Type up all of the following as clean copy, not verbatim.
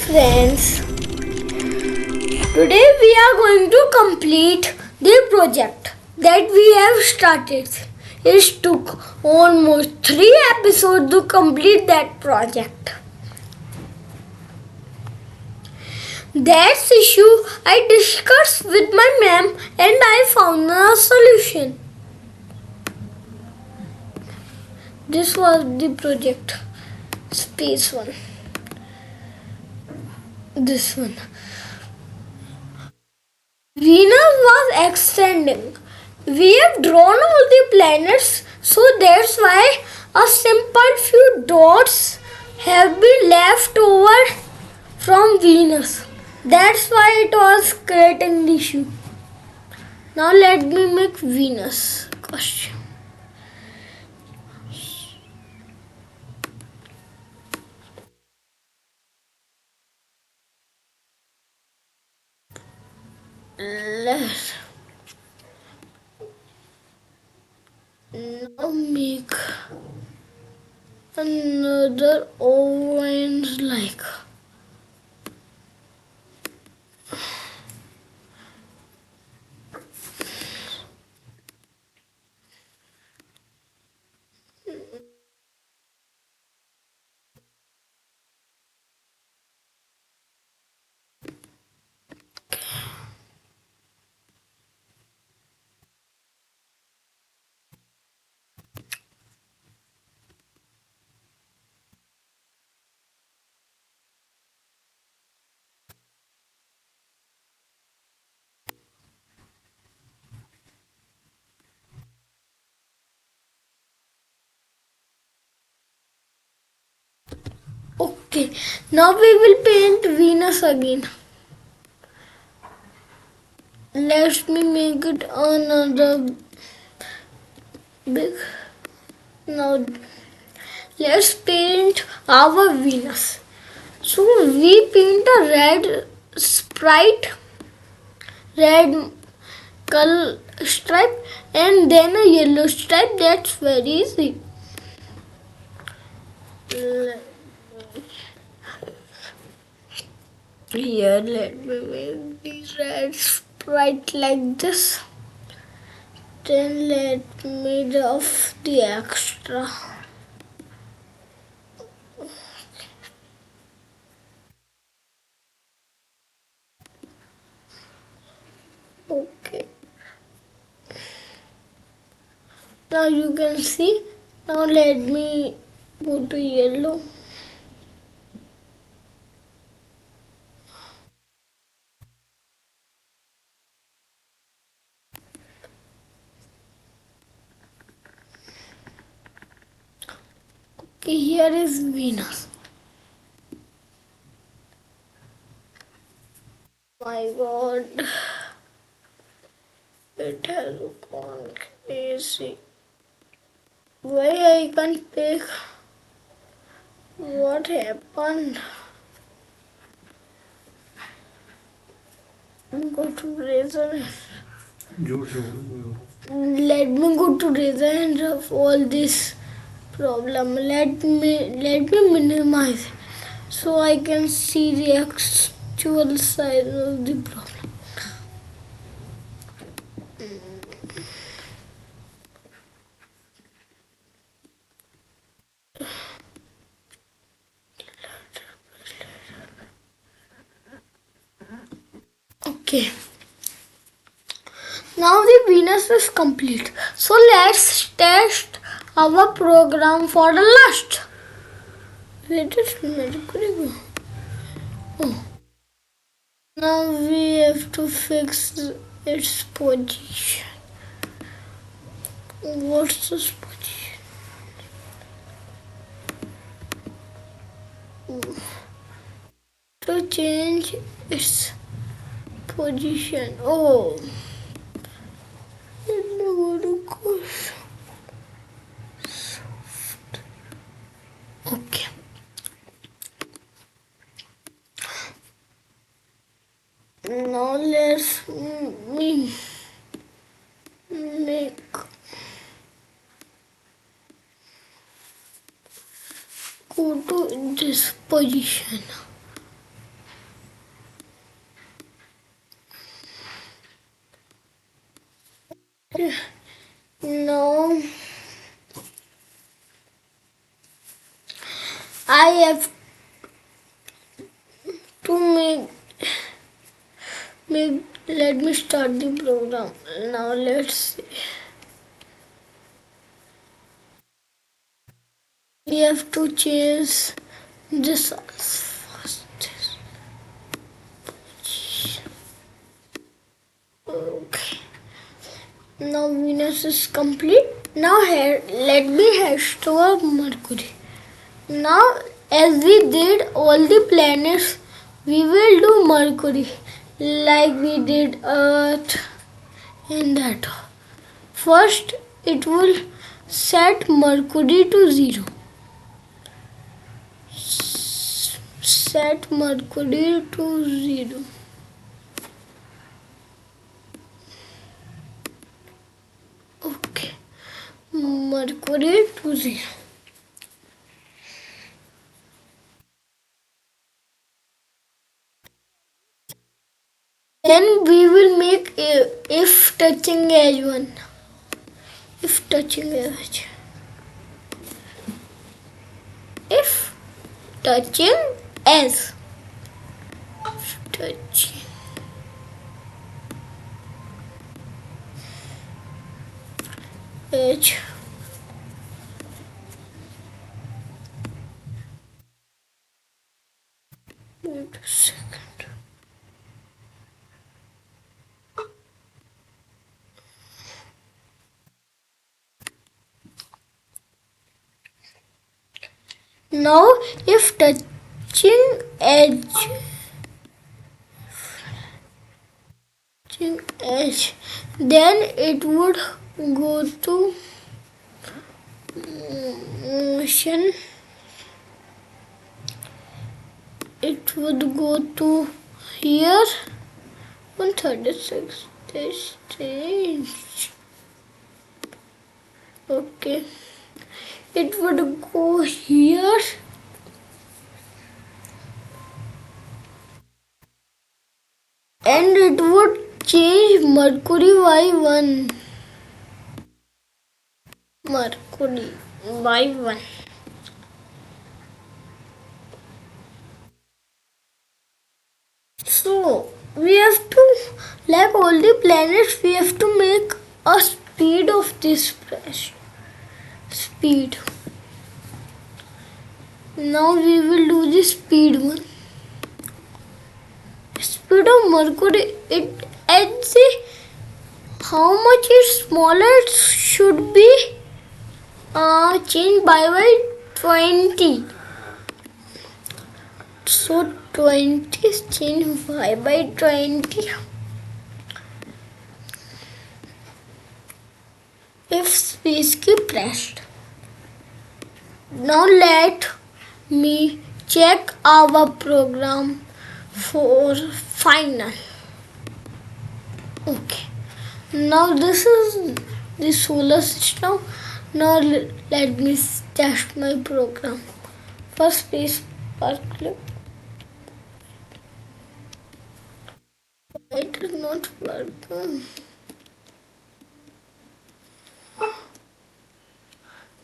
friends. Today we are going to complete the project that we have started. It took almost 3 episodes to complete that project. That's issue I discussed with my ma'am and I found a solution. This was the project. Space one. This one. Venus was extending. We have drawn all the planets, so that's why a simple few dots have been left over from Venus. That's why it was creating the issue. Now let me make Venus costume. Let's now make another orange like. Okay, now we will paint Venus again. Let me make it another big. Now let's paint our Venus. So we paint a red sprite, red color stripe, and then a yellow stripe. That's very easy. Here, let me make the red sprite like this. Then let me rough the extra. Okay. Now you can see. Now let me go to yellow. Okay, here is Venus. My God, it has gone crazy. Why I can't pick? What happened? Go to razor. Let me go to razor and rough all this problem. Let me minimize so I can see the actual size of the problem. Okay. Now the Venus is complete. So let's test our program for the last. Where did Mercury go? Oh. Now we have to fix its position. What's this position? To change its position. Oh. Okay. Now let's make go to this position. Now I have to make let me start the program. Now let's see. We have to change this first. Okay. Now Venus is complete. Now here, let me head to Mercury. Now as we did all the planets, we will do Mercury like we did Earth and that. First it will set Mercury to 0. Set Mercury to 0. Okay. Mercury to 0. Then we will make if touching edge 1. If touching edge. If touching edge. Touching. Edge. Wait a second. Now if touching edge, then it would go to motion. It would go to here. 136. This change. Okay. It would go here. And it would change Mercury by 1. Mercury by 1. So we have to, like all the planets, we have to make a speed of this speed. Now we will do the speed one. Speed of Mercury, it at the how much is smaller it should be changed by 20. So 20 is changed by 20. If space key pressed. Now let me check our program for final. Okay. Now this is the solar system. Now let me test my program. First space bar click. It is not working.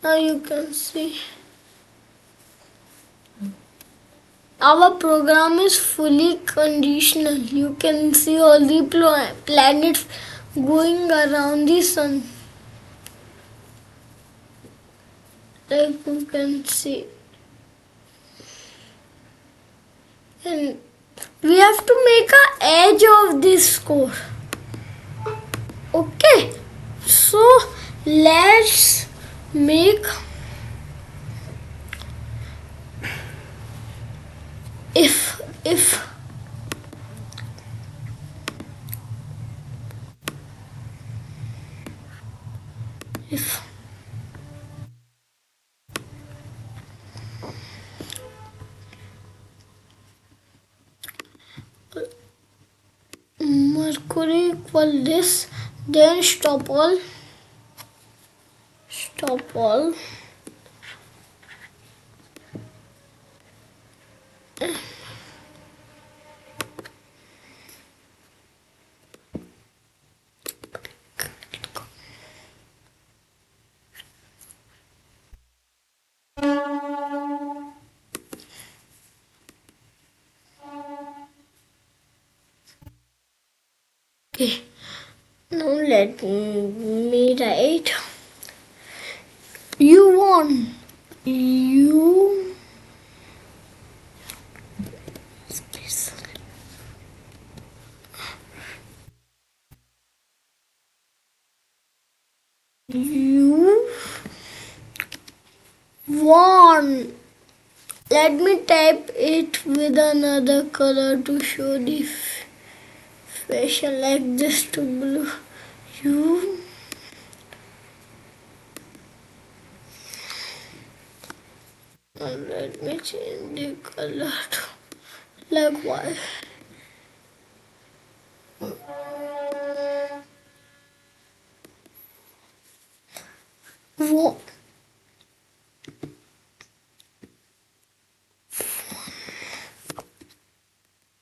Now you can see our program is fully conditional. You can see all the planets going around the sun. Like you can see. And we have to make an edge of this score. Okay. So let's make if Mercury equal this, then stop all. Okay. Now let me write. You won. You you won. Let me type it with another color to show the fashion like this to blue. You let me change the color to like white. Won.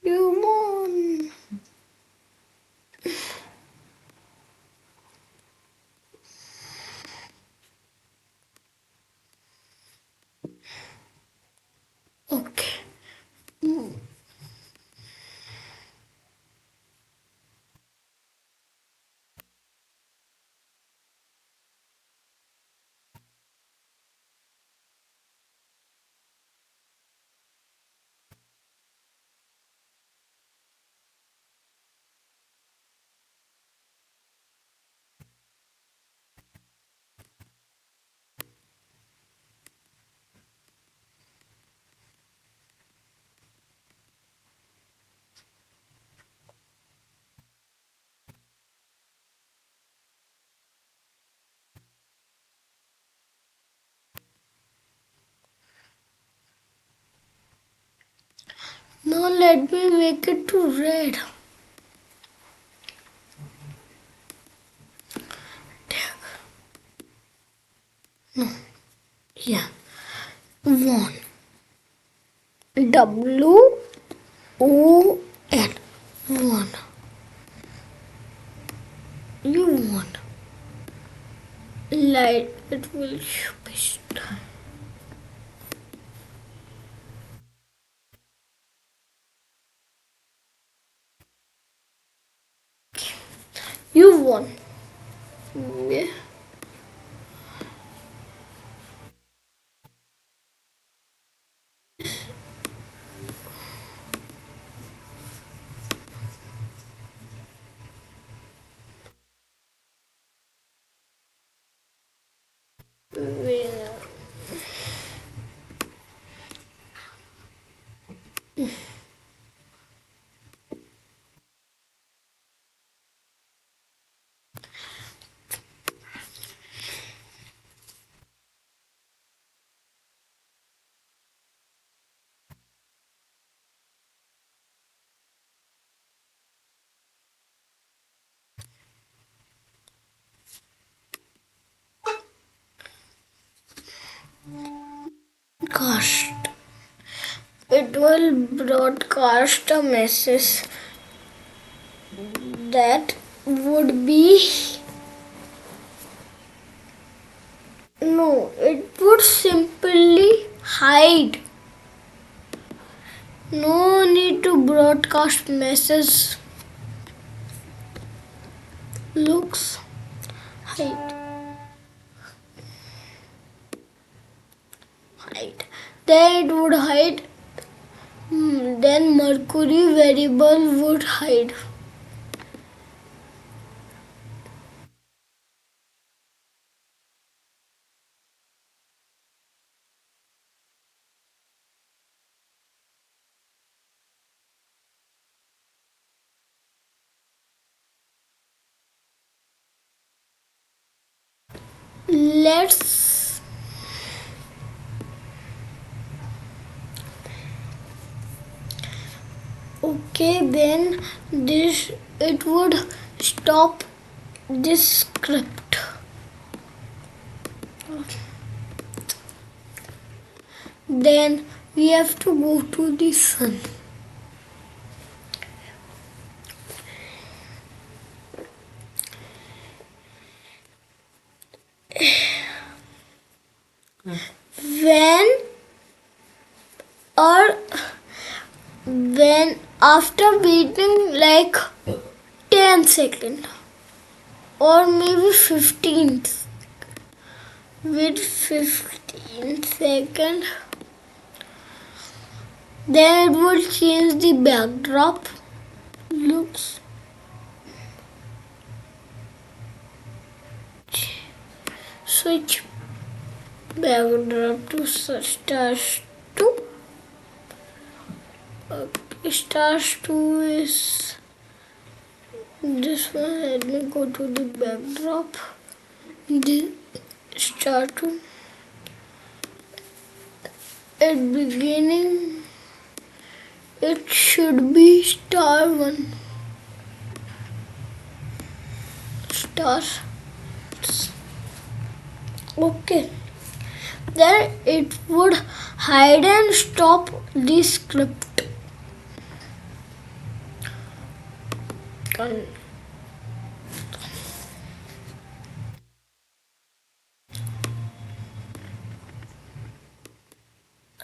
You won. Okay. Now let me make it to red. No. Yeah. Won. W-O-N. Won. You won. Light. It will be stuck. You won. Yeah. Winner. Broadcast. It will broadcast a message that would be no, it would simply hide. No need to broadcast message. Looks hide. Hide. Then it would hide. Then Mercury variable would hide. Let's okay, then this it would stop this script. Then we have to go to the sun. When or when after beating like 10 10 seconds or maybe 15. With 15 seconds, then it will change the backdrop looks. Switch backdrop to stars 2. Stars 2 is this one. Let me go to the backdrop. The star 2 at beginning it should be star 1. Stars. Okay. Then it would hide and stop the script.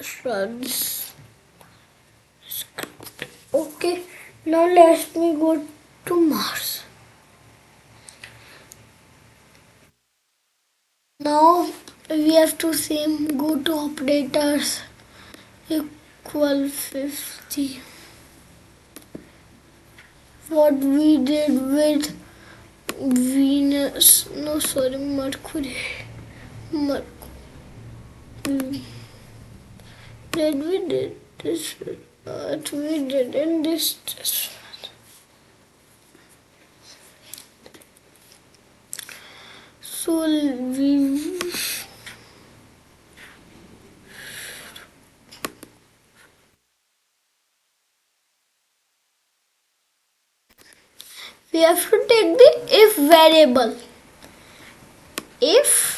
Start this script. Okay. Now let me go to Mars. Now we have to same go to operators equal 50. What we did with Venus, no sorry, Mercury. Did we did this with Earth? We didn't this one. So we have to take the if variable. If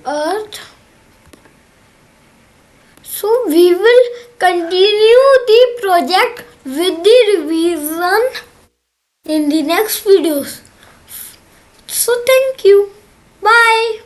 Earth. So we will continue the project with the revision in the next videos. So thank you. Bye.